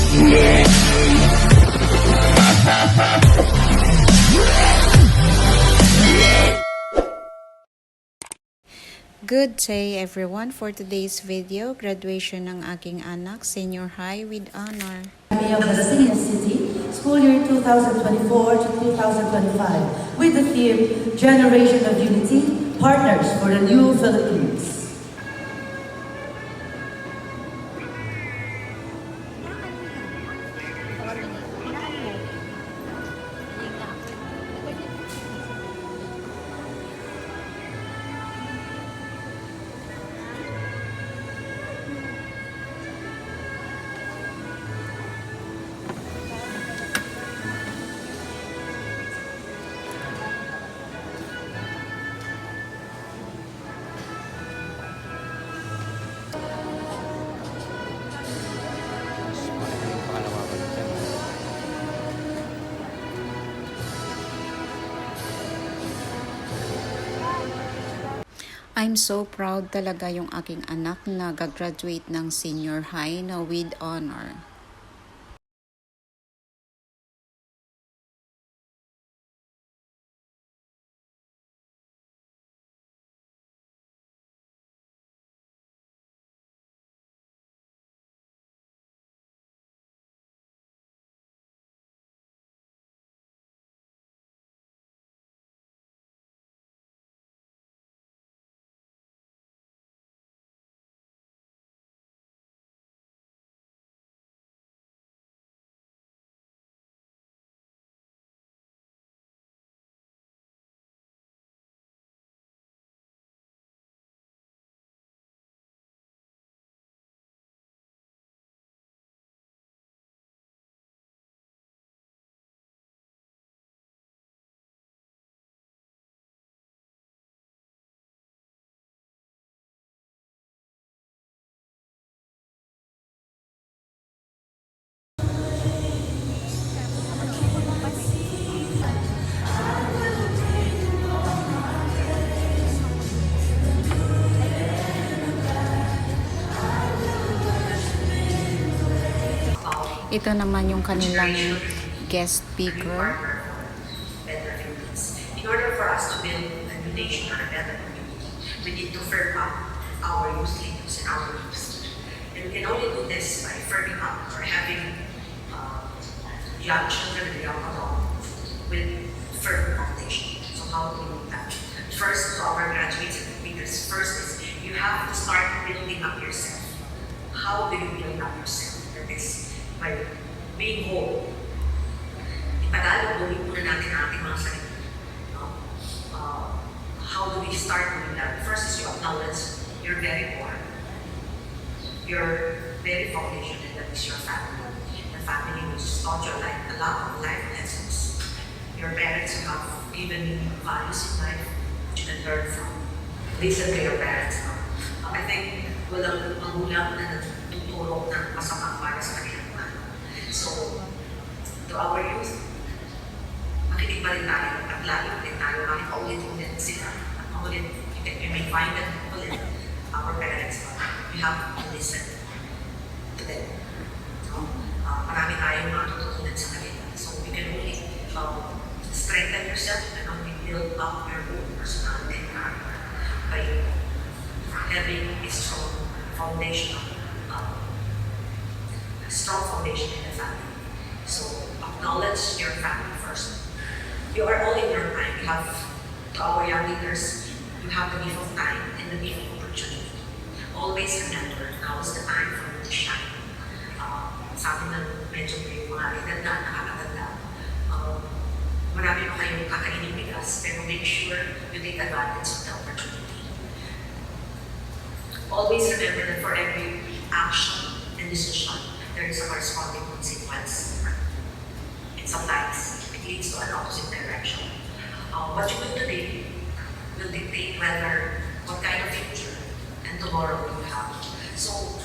Good day everyone. For today's video, graduation ng aking anak, senior high with honor. Of the Senior City, school year 2024 to 2025, with the theme, Generation of Unity, Partners for the New Philippines. I'm so proud talaga yung aking anak na gagraduate ng senior high na with honor. Ito naman yung kanilang guest speaker. In order for us to build a new nation or a better community, we need to firm up our youth leaders and our youth. And we can only do this by firming up or having young children and young adults with firm foundation. So how do we do that? First, to our graduates and leaders, first is you have to start building up yourself. How do you build up yourself? That is by being whole. Ipadalo, buhin muna natin ang ating mga sarili. How do we start doing that? First is you acknowledge you're very poor. You're very foundation, and that is your family. The family which taught you a lot of life lessons. Your parents who have given you values in life which you can learn from. Listen to your parents. I think walang magulang na nagtuturo ng masama para sa kanila. So, to our youth, makinig pa rin tayo at lalo rin tayo kahit paulit-ulit sila at paulit, you may find that ulit our parents, we have to listen to them. So, marami tayong matututunan sa kanila. So, we can only strengthen yourself and only build up your own personality and character by having a strong foundation in the family. So acknowledge your family first. You are all in your time. You have, to our young leaders, you have the gift of time and the gift of opportunity. Always remember, now is the time for you to shine. Sabi ng medyo may mga edad nakakatanda. Marami pa kayong kakainin bigas, pero make sure you take advantage of the opportunity. Always remember that for every action and decision, there is a corresponding consequence. And sometimes it leads to an opposite direction. What you do today will dictate what kind of future and tomorrow you have. So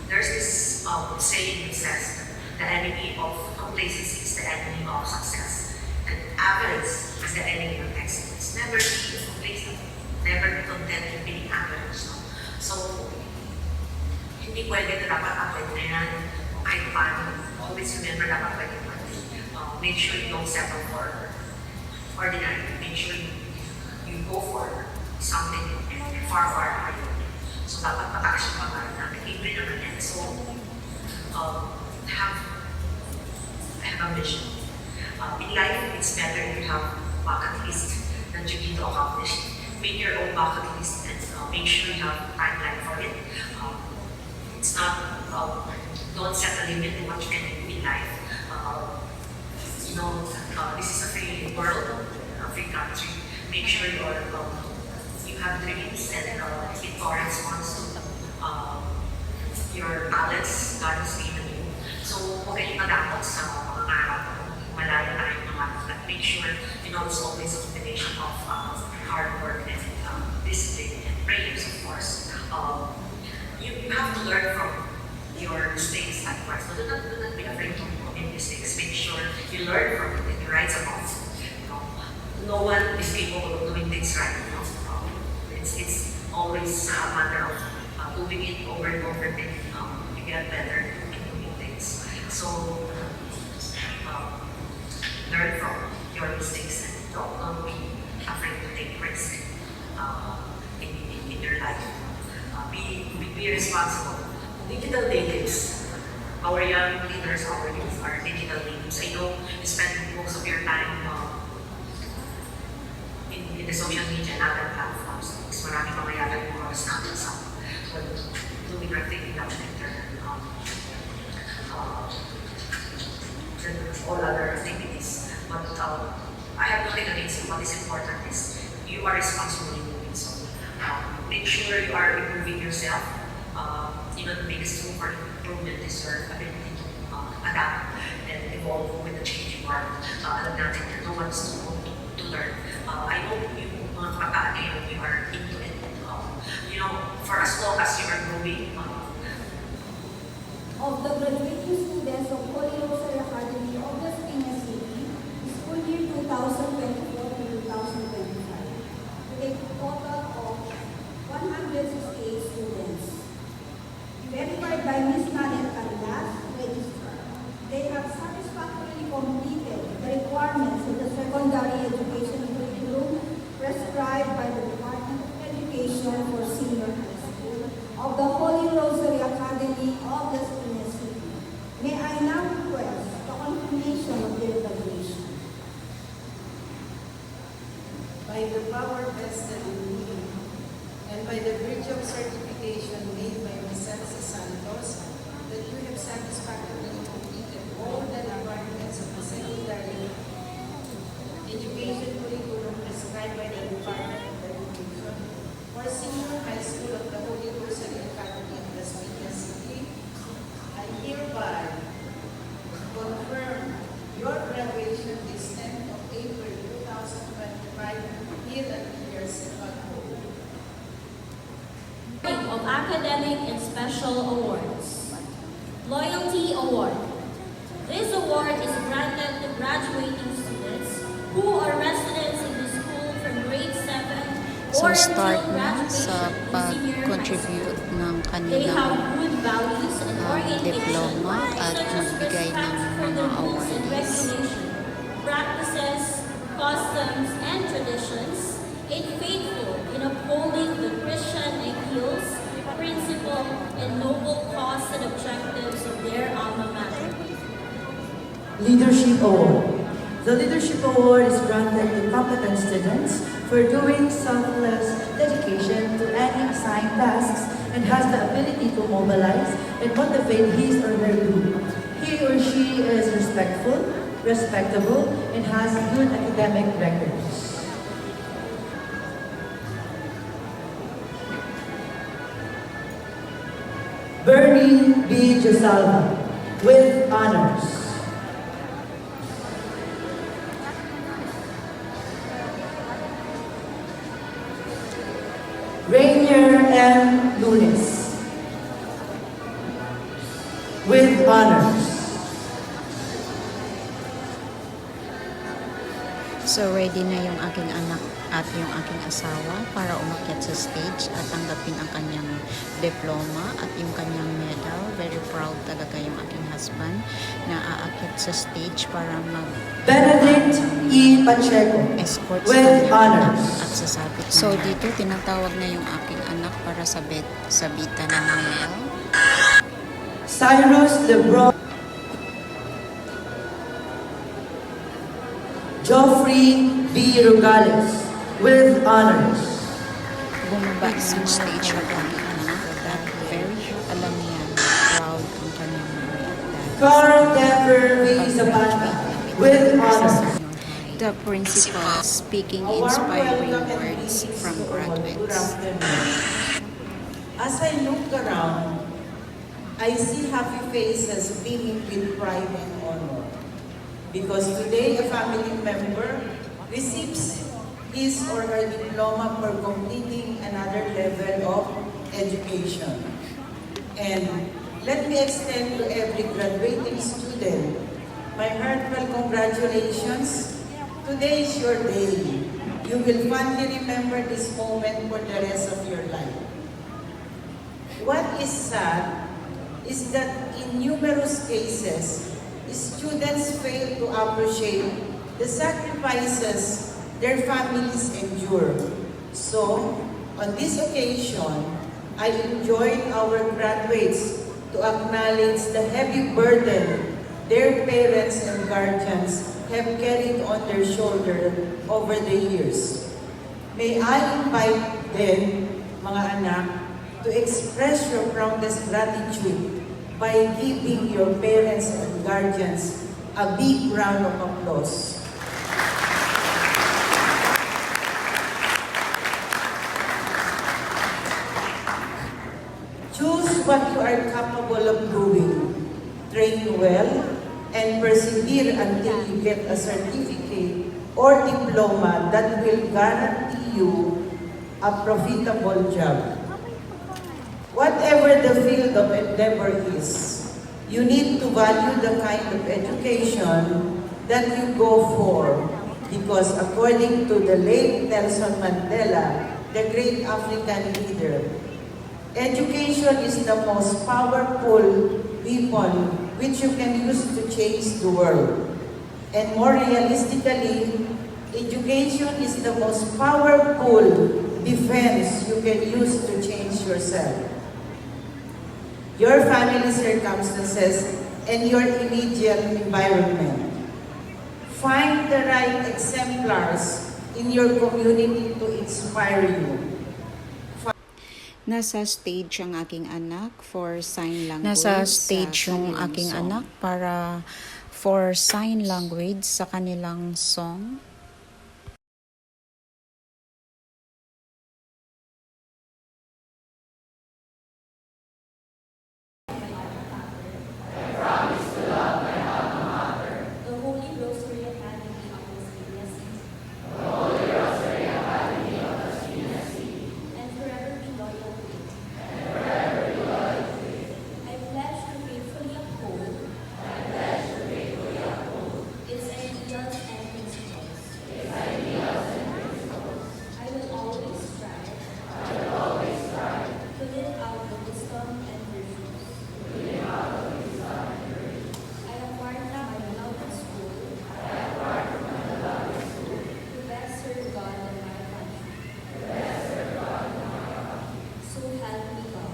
there's this saying that says the enemy of complacency is the enemy of success. And avarice is the enemy of excellence. Never be complacent. Never be content with being average. No? So hindi pwede na dapat ako na yan. kahit paano, always remember dapat when you work. Make sure you don't settle for ordinary. Make sure you go for something far, far higher. So dapat mataas yung pangalan natin. Libre naman yan. So, have a mission. In life, it's better if you have bucket list that you need to accomplish. Make your own bucket list and make sure you have timeline for it. It's not, don't set a limit to what you can do in life. This is a free world, a free country. Make sure you have dreams and it corresponds to your talents God has given you. So, huwag kayong madakot sa mga ngarap mo. Malayo na yung mga but make sure it's always a combination of hard work and discipline and prayers, of course. You have to learn from your mistakes likewise. Do not be afraid to commit mistakes. Make sure you learn from it and you rise above. No one is capable of doing things right. It's always a matter of doing it over and over again. You get better in doing things. So, learn from your mistakes and don't be afraid to take risks in your life. Be responsible. Digital natives. Our young leaders, our youth are digital natives. I know you spend most of your time in the social media and other platforms. Mas marami pa mayagan yung oras natin sa doing our thing without internet. Than all other activities. But I have nothing against it. What is important is you are responsible in doing so. Make sure you are improving yourself. The biggest room for improvement is your ability to adapt and evolve with the changing world. Alam natin na no one's to learn. I hope you mga kabataan ngayon, you are into it. For as long as you are growing. Of the graduating students of Holy Rosary Academy of the Pinas City, school year 2024 to 2025, with a total of 168 students. Verified by Ms. Nadia Canlas, registrar, they have satisfactorily completed the requirements of the secondary education curriculum prescribed by the Department of Education for Senior High School of the Holy Rosary Academy of the Pinas City. May I now request the confirmation of their graduation. By the power vested in me, and by the virtue of certification made by Ms. Elsa Santos, that you have satisfactorily completed all the requirements of the secondary education curriculum prescribed by the Department of Education for Senior High School of the Holy Rosary Academy of Las Piñas City, I hereby confirm your graduation this 10th of April 2025 here at your second home. Of academic and special awards. Loyalty Award. This award is granted to graduating students who are residents in the school from grade 7 So or start until na graduation sa in senior high school. pag-contribute ng They kanilang have good values and orientation diploma at such as magbigay respect ng for the mga rules and awardees. regulation, practices, customs, and traditions, and faithful in upholding the Christian ideals, principle, and noble cause and objectives of their alma mater. Leadership Award. The Leadership Award is granted to competent students for doing selfless dedication to any assigned tasks and has the ability to mobilize and motivate his or her group. He or she is respectful, respectable, and has good academic records. Bernie B. Josalva, with honors. Rainier M. Lunes, with honors. So ready na yung aking anak at yung aking asawa para umakyat sa stage at tanggapin ang kanyang diploma at yung kanyang medal. Very proud talaga yung aking husband na aakyat sa stage para Benedict E. Pacheco, escort sa with kanyang anak honors. at sasabit. So dito tinatawag na yung aking anak para sabitan ng medal. Cyrus Lebron, Geoffrey B. Rugales, with honors. Bumaba na yung stage at aking anak at very alam niya, proud ang kanyang mga dad. Carl Denver V. Zapata, with honors. The principal speaking A warm inspiring welcome and words greetings from to all. Good graduates. afternoon. As I look around, I see happy faces beaming with pride and honor. Because today a family member receives his or her diploma for completing another level of education. And let me extend to every graduating student my heartfelt congratulations. Today is your day. You will fondly remember this moment for the rest of your life. What is sad is that in numerous cases, students fail to appreciate the sacrifices their families endure. So, on this occasion, I enjoin our graduates to acknowledge the heavy burden their parents and guardians have carried on their shoulder over the years. May I invite them, mga anak, to express your proudest gratitude by giving your parents and guardians a big round of applause. Choose what you are capable of doing. Train well and persevere until you get a certificate or diploma that will guarantee you a profitable job. Whatever the field of endeavor is, you need to value the kind of education that you go for because according to the late Nelson Mandela, the great African leader, education is the most powerful weapon which you can use to change the world. And more realistically, education is the most powerful defense you can use to change yourself. Your family circumstances, and your immediate environment. Find the right exemplars in your community to inspire you. Nasa stage ang aking anak for sign language. Nasa stage yung aking anak para for sign language sa kanilang song. The Holy Rosary Academy of Las Piñas City. And forever be loyal to it. I pledge to faithfully uphold its ideals and principles. I will always strive to live out the wisdom and virtues I acquired from my beloved school to best serve God and my country. So help me God.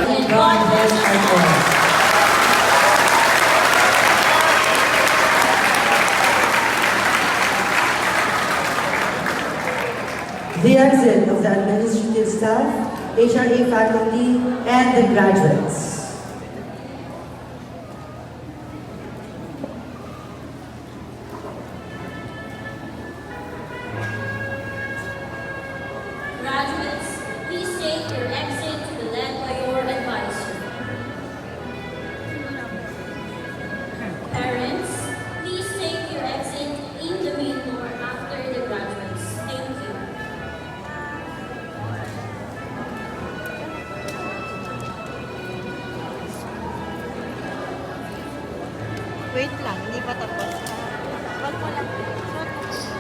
And God bless Bless our God. The exit of the administrative staff, HRA faculty, and the graduates. Graduates, please take your exit to the left led by your advisor. Parents, please take your exit in the main door after the graduates. Thank you. Wait lang, hindi pa tapos. Wag mo lang.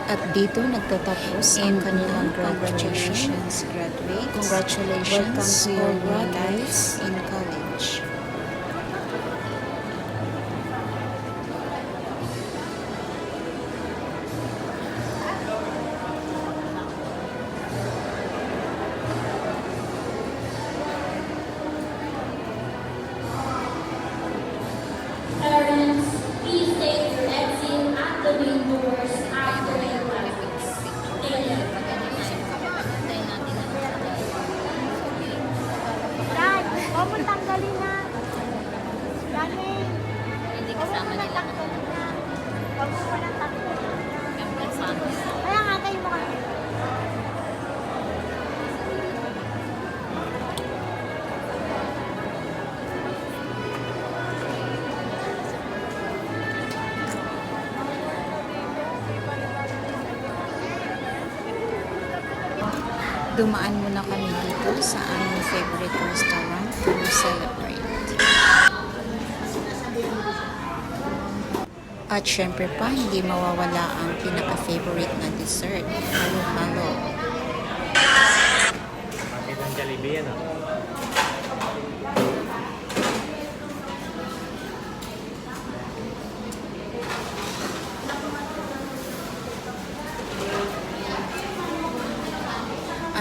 At dito nagtatapos ang kanilang congratulations, graduates. Congratulations to your new lives in college. Parents, please take your exit at the main doors after the graduates. Thank you. Dad, huwag mo tanggalin na. Dami. Hindi kasama nila. Huwag mo na tanggalin na. Kaya nga kayo mo kami. Dumaan muna kami dito sa aming favorite restaurant to celebrate. At syempre pa, hindi mawawala ang pinaka-favorite na dessert, halo-halo. Bakit ang Jollibee yan, ah?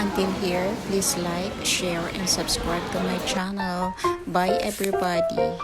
Until here, please like, share, and subscribe to my channel. Bye everybody!